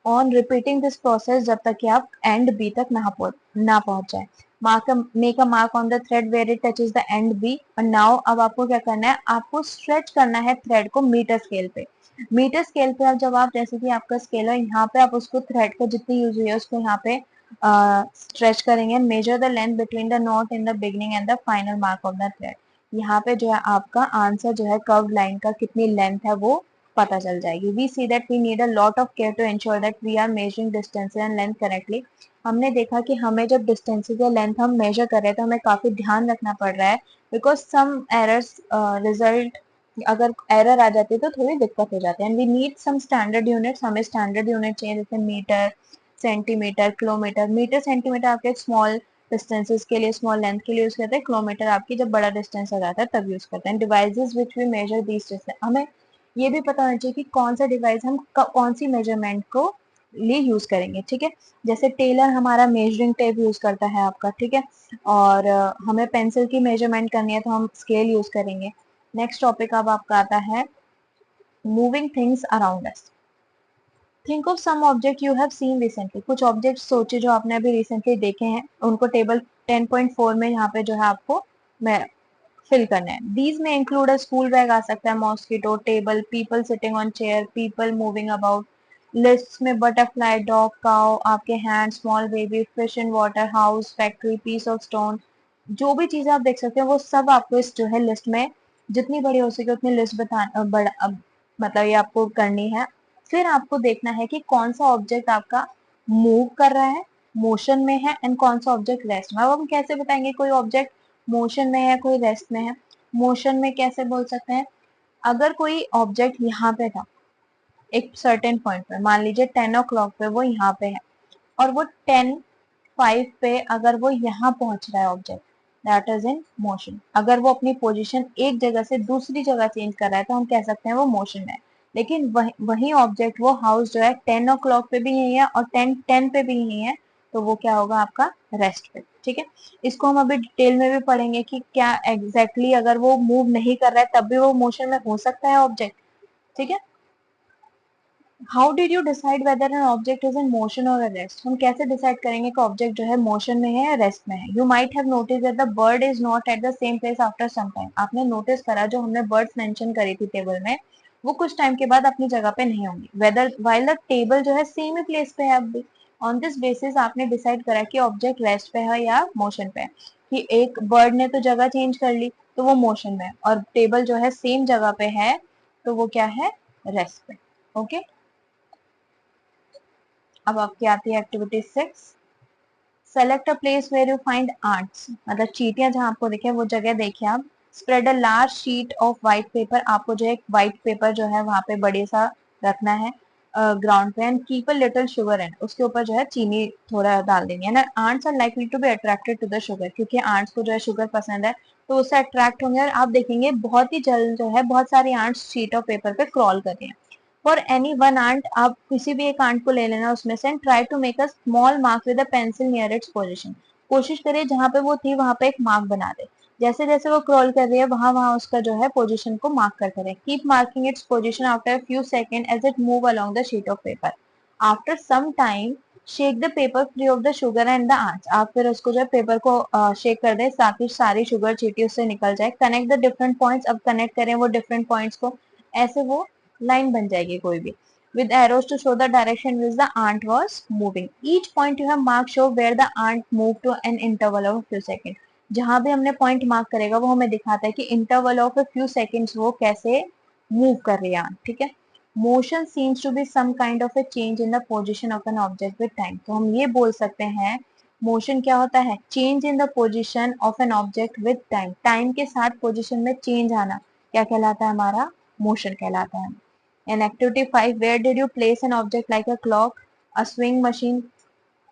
on repeating this process जब तक कि आप एंड बी तक ना पहुंच जाए. Make a mark on the thread where it touches the end B. और now अब आपको क्या करना है, आपको स्ट्रेच करना है थ्रेड को मीटर स्केल पे. मीटर स्केल पे अब जब आप, जैसे कि आपका स्केल है यहाँ पे, आप उसको थ्रेड को जितनी यूज हुई है उसको यहाँ पे स्ट्रेच करेंगे. Major the length between the not in the beginning and the final mark of the thread. यहाँ पे जो है आपका आंसर जो है कर्व लाइन का कितनी लेंथ है वो पता चल जाएगी. We see that we need a lot of care to ensure that we are measuring distance and length correctly. हमने देखा कि हमें जब डिस्टेंसेस या लेंथ हम मेजर कर रहे हैं तो हमें काफी ध्यान रखना पड़ रहा है, बिकॉज सम एरर्स रिजल्ट, अगर एरर आ जाती है तो थोड़ी दिक्कत हो जाती है. And we need some standard units. हमें स्टैंडर्ड यूनिट चाहिए, जैसे metre, centimetre, kilometre. Metre centimetre आपके स्मॉल डिस्टेंसेस के लिए, स्मॉल लेंथ के लिए यूज करते हैं. किलोमीटर आपकी जब बड़ा डिस्टेंस आ जाता है तब यूज करते हैं. Devices which we measure these distance. हमें ये भी पता होना चाहिए कि कौन सा डिवाइस हम कौन सी मेजरमेंट को लिए यूज करेंगे. ठीक है, जैसे टेलर हमारा मेजरिंग टेप यूज करता है आपका. ठीक है, और हमें पेंसिल की मेजरमेंट करनी है तो हम स्केल यूज करेंगे. नेक्स्ट टॉपिक अब आपका आता है moving things around us. Think of some object you have seen recently. कुछ ऑब्जेक्ट सोचे जो आपने अभी रिसेंटली देखे हैं, उनको टेबल 10.4 में यहाँ पे जो है आपको मैं फिल करना है. दीज में इंक्लूड अ स्कूल बैग आ सकता है, mosquito, table, people sitting on chair, people moving about. List में बटरफ्लाई, डॉग, काउ, आपके hand, small baby, fish in water, house, factory, piece of stone. जो भी चीजें आप देख सकते हैं वो सब आपको इस जो है लिस्ट में जितनी बड़ी हो सके उतनी लिस्ट मतलब ये आपको करनी है. फिर आपको देखना है कि कौन सा ऑब्जेक्ट आपका मूव कर रहा है, मोशन में है, एंड कौन सा ऑब्जेक्ट रेस्ट में. अब हम कैसे बताएंगे कोई ऑब्जेक्ट मोशन में है कोई रेस्ट में है. मोशन में कैसे बोल सकते हैं, अगर कोई ऑब्जेक्ट यहाँ पे था एक सर्टेन पॉइंट पे, मान लीजिए 10 o'clock पे वो यहाँ पे है, और वो 10:05 पे अगर वो यहाँ पहुंच रहा है object, that is in motion. अगर वो अपनी पोजीशन एक जगह से दूसरी जगह चेंज कर रहा है तो हम कह सकते हैं वो मोशन में है. लेकिन वही ऑब्जेक्ट, वो हाउस जो है 10 o'clock पे भी यही है और 10:10 पे भी यही है, तो वो क्या होगा आपका रेस्ट पे. ठीक है, इसको हम अभी डिटेल में भी पढ़ेंगे कि क्या एग्जैक्टली अगर वो मूव नहीं कर रहा है तब भी वो मोशन में हो सकता है ऑब्जेक्ट. ठीक है, how did you decide whether an object is in motion और रेस्ट. हम कैसे डिसाइड करेंगे कि ऑब्जेक्ट जो है मोशन में है या रेस्ट में है. You might have notice that the bird is not at the same place after some time. आपने नोटिस करा जो हमने बर्ड्स मेंशन करी थी टेबल में, वो कुछ टाइम के बाद अपनी जगह पे नहीं होंगी, वेदर वाइल द टेबल जो है सेम ही प्लेस पे है अभी. ऑन दिस बेसिस आपने डिसाइड करा कि ऑब्जेक्ट रेस्ट पे है या मोशन पे है. कि एक बर्ड ने तो जगह चेंज कर ली तो वो मोशन में है, और टेबल जो है सेम जगह पे है तो वो क्या है, रेस्ट पे. ओके, अब आपकी आती है activity 6. Select a place where you find ants. मतलब चींटियां जहां आपको दिखे वो जगह देखिए आप. Spread a large sheet of white paper. आपको जो है एक व्हाइट पेपर जो है वहां पे बड़े सा रखना है ग्राउंड पे, and keep a little sugar in. उसके ऊपर जो है चीनी थोड़ा डाल देनी है ना. Ants are likely to be attracted to the sugar, क्योंकि आंट्स को जो है शुगर पसंद है तो उससे अट्रैक्ट होंगे, और आप देखेंगे बहुत ही जल्द जो है बहुत सारी आंट्स शीट ऑफ पेपर पे क्रॉल कर रही हैं. फॉर एनी वन आंट, आप किसी भी एक आंट को ले लेना उसमें से, and try to make a small mark with a pencil near its position. कोशिश करिए जहां पे वो थी वहां पे एक मार्क बना दे. जैसे जैसे वो क्रॉल कर रही है वहां वहां उसका जो है पोजीशन को मार्क करते रहे. Keep marking its position after few second as it move along the sheet of paper. After some time shake the paper free of the sugar and the ants. आप फिर उसको जो है पेपर को shake कर दे ताकि सारी शुगर चीटी उससे निकल जाए. Connect the different points. अब कनेक्ट करें वो डिफरेंट पॉइंट्स को, ऐसे वो लाइन बन जाएगी कोई भी. With arrows to show the direction in which the ant was moving. Each point you have marked show where the ant moved to an interval of a few seconds. जहां भी हमने पॉइंट मार्क करेगा वो हमें दिखाता है कि interval of a few seconds वो कैसे मूव कर रही है. ठीक है, motion seems to be some kind of a change in the position of an object with time. तो हम ये बोल सकते हैं मोशन क्या होता है, change in the position of an object with time. Time के साथ पोजिशन में चेंज आना क्या कहलाता है, हमारा मोशन कहलाता है. In activity 5, where did you place an object like a clock, a swing machine,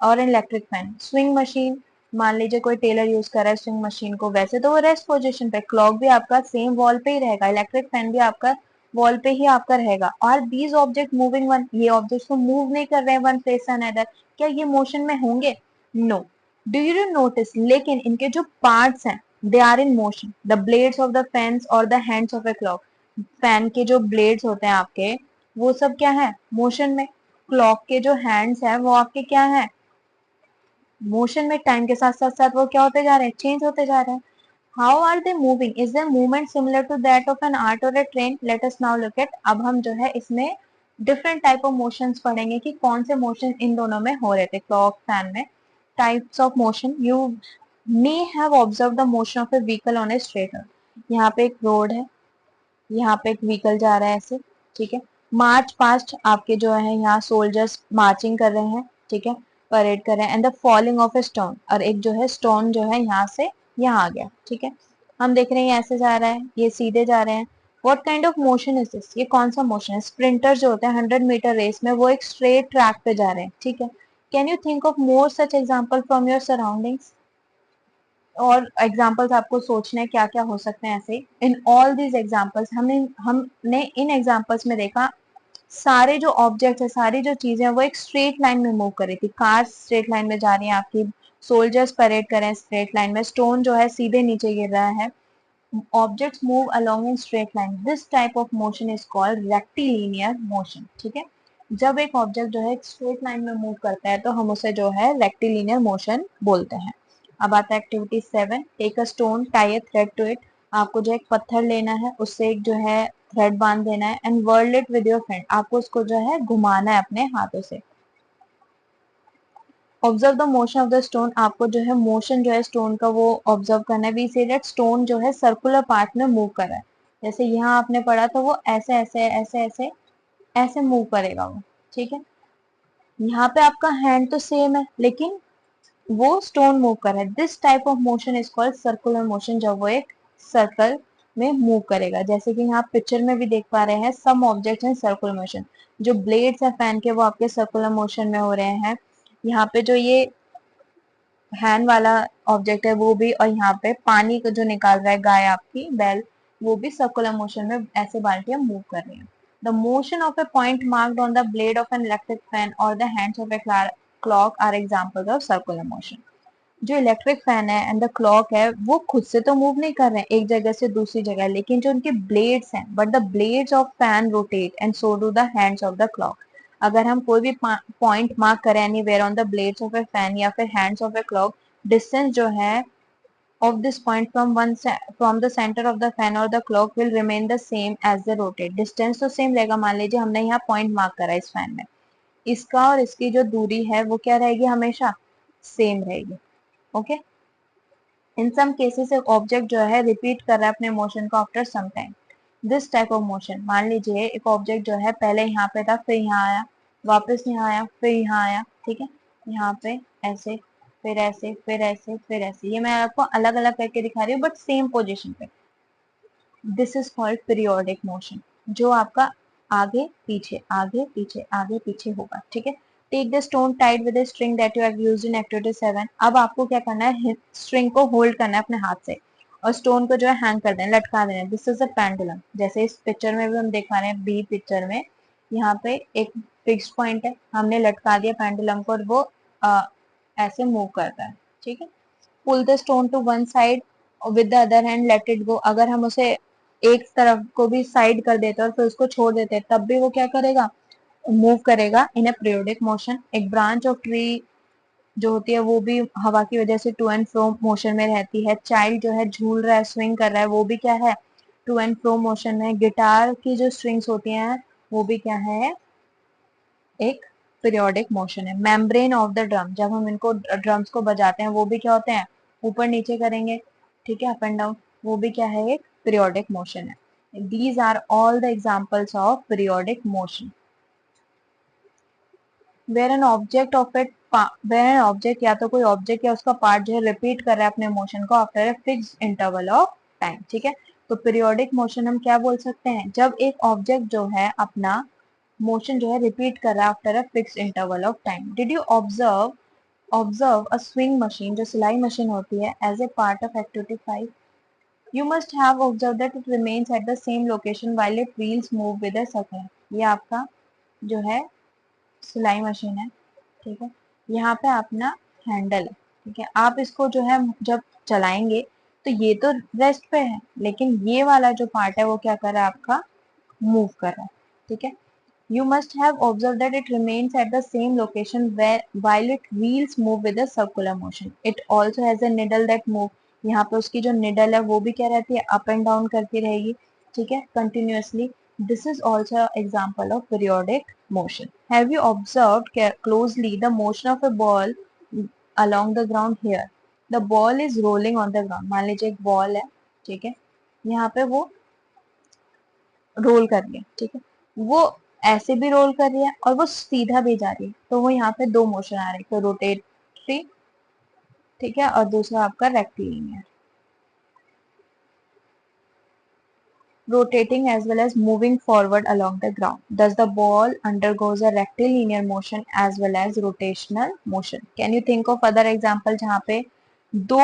or an electric fan? Swing machine, मान लीजिए कोई टेलर यूज कर रहा है स्विंग मशीन को, वैसे तो वो रेस्ट पोजीशन पे, क्लॉक भी आपका सेम वॉल पे ही रहेगा, इलेक्ट्रिक फैन भी आपका वॉल पे ही आपका रहेगा। और दीज ऑब्जेक्ट मूविंग वन, ये ऑब्जेक्ट तो मूव नहीं कर रहे हैं वन प्लेस अनदर, क्या ये मोशन में होंगे? नो। डू यू नोटिस, लेकिन इनके जो पार्ट्स हैं they are in motion, the blades of the fans और the hands of a clock, fan के जो ब्लेड्स होते हैं आपके, वो सब क्या है? मोशन में। क्लॉक के जो हैंड्स हैं वो आपके क्या है? मोशन में। टाइम के साथ साथ साथ वो क्या होते जा रहे हैं? चेंज होते जा रहे हैं। How are they moving? Is their movement similar to that of an ant और a train? Let us now look at, अब हम जो है इसमें डिफरेंट टाइप ऑफ मोशंस पढ़ेंगे कि कौन से मोशन इन दोनों में हो रहे थे, क्लॉक फैन में। Types of motion, you may have observe the motion of A vehicle on a straight road. यहाँ पे एक रोड है, यहाँ पे एक व्हीकल जा रहा है ऐसे, ठीक है। मार्च पास्ट, आपके जो है यहाँ सोल्जर्स मार्चिंग कर रहे हैं, ठीक है, परेड कर रहे हैं। And the falling of a stone, और एक जो है स्टोन जो है यहाँ से यहाँ आ गया, ठीक है। हम देख रहे हैं ये ऐसे जा रहा है, ये सीधे जा रहे हैं। What kind of motion is this? ये कौन सा मोशन है? स्प्रिंटर जो होते हैं 100 मीटर रेस में, वो एक स्ट्रेट ट्रैक पे जा रहे हैं, ठीक है। Can you think of more such example from your surroundings? और एग्जाम्पल्स आपको सोचने क्या क्या हो सकते हैं ऐसे। इन ऑल दीज एग्जाम्पल्स, हमने इन एग्जाम्पल्स में देखा सारे जो ऑब्जेक्ट है, सारी जो चीजें हैं वो एक स्ट्रेट लाइन में मूव कर रही थी। कार स्ट्रेट लाइन में जा रही है आपकी, सोल्जर्स परेड कर रहे हैं स्ट्रेट लाइन में, स्टोन जो है सीधे नीचे गिर रहा है, objects move along in straight line. This type of motion is called rectilinear motion, ठीक है। जब एक ऑब्जेक्ट जो है स्ट्रेट लाइन में मूव करता है तो हम उसे जो है रेक्टिलिनियर मोशन बोलते हैं। अब आता है activity 7, take a stone, tie a thread to it. आपको जो एक पत्थर लेना है, उससे एक जो है थ्रेड बांध देना है, and whirl it with your friend. आपको उसको जो है घुमाना है अपने हाथों से। Observe the motion of the stone, आपको जो है मोशन जो है स्टोन का वो ऑब्जर्व करना है। वी से दैट स्टोन जो है सर्कुलर पार्ट में मूव कर रहा है, जैसे यहाँ आपने पढ़ा तो वो ऐसे ऐसे ऐसे ऐसे ऐसे मूव करेगा वो, ठीक है। यहाँ पे आपका हैंड तो सेम है लेकिन वो स्टोन मूव कर रहा है। This type of motion is called circular motion, जब वो एक सर्कल में मूव करेगा। जैसे कि यहाँ पिक्चर में भी देख पा रहे हैं, some objects in circular motion, जो ब्लेड्स है फैन के वो आपके सर्कुलर मोशन में हो रहे हैं। यहाँ पे जो ये हैंड वाला ऑब्जेक्ट है वो भी, और यहाँ पे पानी को जो निकाल रहा है गाय आपकी बैल, वो भी सर्कुलर मोशन में ऐसे बाल्टियां मूव कर रही हैं। The motion of a point marked on the blade of an electric fan और the hands of a clock are examples of circular motion. जो इलेक्ट्रिक फैन है एंड द क्लॉक है वो खुद से तो मूव नहीं कर रहे हैं एक जगह से दूसरी जगह, लेकिन जो उनके ब्लेड्स हैं, but the blades of fan rotate and so do the hands of the clock. अगर हम कोई भी पॉइंट मार्क करें anywhere on the blades of A fan या फिर hands of a clock, distance जो है of this point from the center of the fan or the clock will remain the same as the rotate। distance तो same रहेगा। मान लीजिए हमने यहाँ पॉइंट मार्क करा इस फैन में, इसका और इसकी जो दूरी है वो क्या रहेगी? हमेशा सेम रहेगी, ओके। इन सम केसेस एक ऑब्जेक्ट जो है रिपीट कर रहा है अपने मोशन को after some time. This type of motion, मान लीजिए एक ऑब्जेक्ट जो है पहले यहाँ पे था, फिर यहाँ आया, वापस यहाँ आया, फिर यहाँ आया, ठीक है। यहाँ पे ऐसे, फिर ऐसे, फिर ऐसे, फिर ऐसे, ये मैं आपको अलग अलग करके दिखा रही हूँ बट सेम पोजिशन पे। This is called periodic motion, जो आपका आगे पीछे आगे पीछे आगे पीछे होगा, ठीक है। Take the stone tied with string that you have used in activity 7। अब आपको क्या करना है? स्ट्रिंग को होल्ड करना है अपने हाथ से और स्टोन को जो है हैंग कर देना, लटका देना। दिस इज अ पेंडुलम, जैसे इस पिक्चर में भी हम देख पा रहे हैं, बी पिक्चर में यहाँ पे एक फिक्स पॉइंट है, हमने लटका दिया पेंडुलम को और वो ऐसे मूव करता है, ठीक है। Pull the stone to one side with the other hand, let it go. अगर हम उसे एक तरफ को भी साइड कर देते और फिर उसको छोड़ देते तब भी वो क्या करेगा? मूव करेगा इन ए पीरियोडिक मोशन। एक ब्रांच ऑफ ट्री जो होती है वो भी हवा की वजह से टू एंड फ्रो मोशन में रहती है। चाइल्ड जो है झूल रहा है, स्विंग कर रहा है, वो भी क्या है? टू एंड फ्रो मोशन में। गिटार की जो स्ट्रिंग्स होती हैं वो भी क्या है? एक पीरियोडिक मोशन है। मेम्ब्रेन ऑफ द ड्रम, जब हम इनको ड्रम्स को बजाते हैं वो भी क्या होते हैं? ऊपर नीचे करेंगे, ठीक है, अप एंड डाउन, वो भी क्या है? एक पीरियोडिक मोशन है। These are all the examples of periodic motion. Where an object of it where an object, या तो कोई ऑब्जेक्ट या उसका पार्ट जो है रिपीट कर रहा है अपने मोशन को after a fix interval of time, ठीक है। तो पीरियोडिक मोशन हम क्या बोल सकते हैं? जब एक ऑब्जेक्ट जो है अपना मोशन जो है रिपीट कर रहा है after a fix interval of time. Did you observe observe a sewing machine, जो सिलाई मशीन होती है, as a part of activity 5. You must have observe that it remains at the same location while it wheels move with a circle. ये आपका जो है सिलाई machine है, ठीक है. यहाँ पे अपना हैंडल है, ठीक है. आप इसको जो है जब चलाएंगे तो ये तो रेस्ट पे है, लेकिन ये वाला जो पार्ट है वो क्या कर रहा है, आपका मूव कर रहा है, ठीक है. You must have observed that it remains at the same location while its wheels move with a circular motion. It also has a needle that move. यहाँ पे उसकी जो निडल है वो भी क्या रहती है, अप एंड डाउन करती रहेगी, ठीक है, continuously. This is also an example of periodic motion. Have you observed closely the motion of a ball along the ground here? The ball is rolling on the ground. मान लीजिए एक ball है, ठीक है, यहाँ पे वो रोल कर रही है, ठीक है. वो ऐसे भी रोल कर रही है और वो सीधा भी जा रही है, तो वो यहाँ पे दो मोशन आ रहे हैं, तो रोटेटरी, ठीक है, और दूसरा आपका rectilinear. Rotating as well as moving forward along the ground. Thus the ball undergoes a rectilinear motion as well as rotational motion. Can you think of other example जहाँ पे दो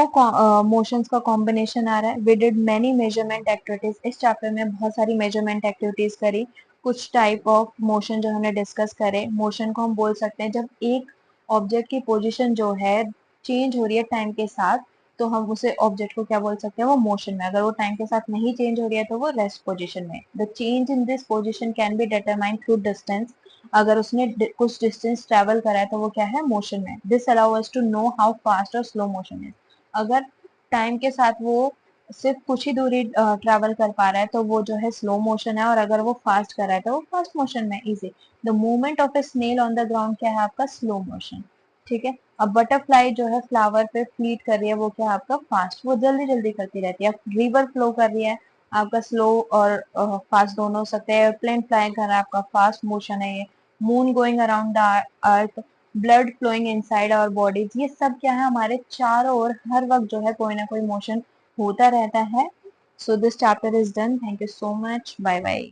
मोशंस का कॉम्बिनेशन आ रहा है? We did many measurement activities. इस chapter में बहुत सारी measurement activities करी. कुछ टाइप ऑफ मोशन जो हमने डिस्कस करे. मोशन को हम बोल सकते हैं जब एक ऑब्जेक्ट की पोजीशन जो है चेंज हो रही है टाइम के साथ, तो हम उसे ऑब्जेक्ट को क्या बोल सकते हैं, वो मोशन में. अगर वो टाइम के साथ नहीं चेंज हो रही है तो वो रेस्ट पोजीशन में. The change in this position can be determined through distance. अगर उसने कुछ डिस्टेंस ट्रेवल करा है तो वो क्या है, मोशन में. This allow us to know how fast और स्लो मोशन इज. अगर टाइम के साथ वो सिर्फ कुछ ही दूरी ट्रेवल कर पा रहा है तो वो जो है स्लो मोशन है, और अगर वो फास्ट कर रहा है तो वो फास्ट मोशन में. Easy. The movement of a snail on the ground क्या है, आपका स्लो मोशन, ठीक है. अब बटरफ्लाई जो है फ्लावर पे फ्लीट कर रही है, वो क्या है, आपका फास्ट, वो जल्दी जल्दी करती रहती है. अब रिवर फ्लो कर रही है, आपका स्लो और फास्ट दोनों हो सकते हैं. एयरप्लेन फ्लाई कर रहा है, आपका फास्ट मोशन है ये. Moon going around the earth, blood flowing inside our bodies, ये सब क्या है, हमारे चारों ओर हर वक्त जो है कोई ना कोई मोशन होता रहता है. So this chapter is done. Thank you so much. Bye bye.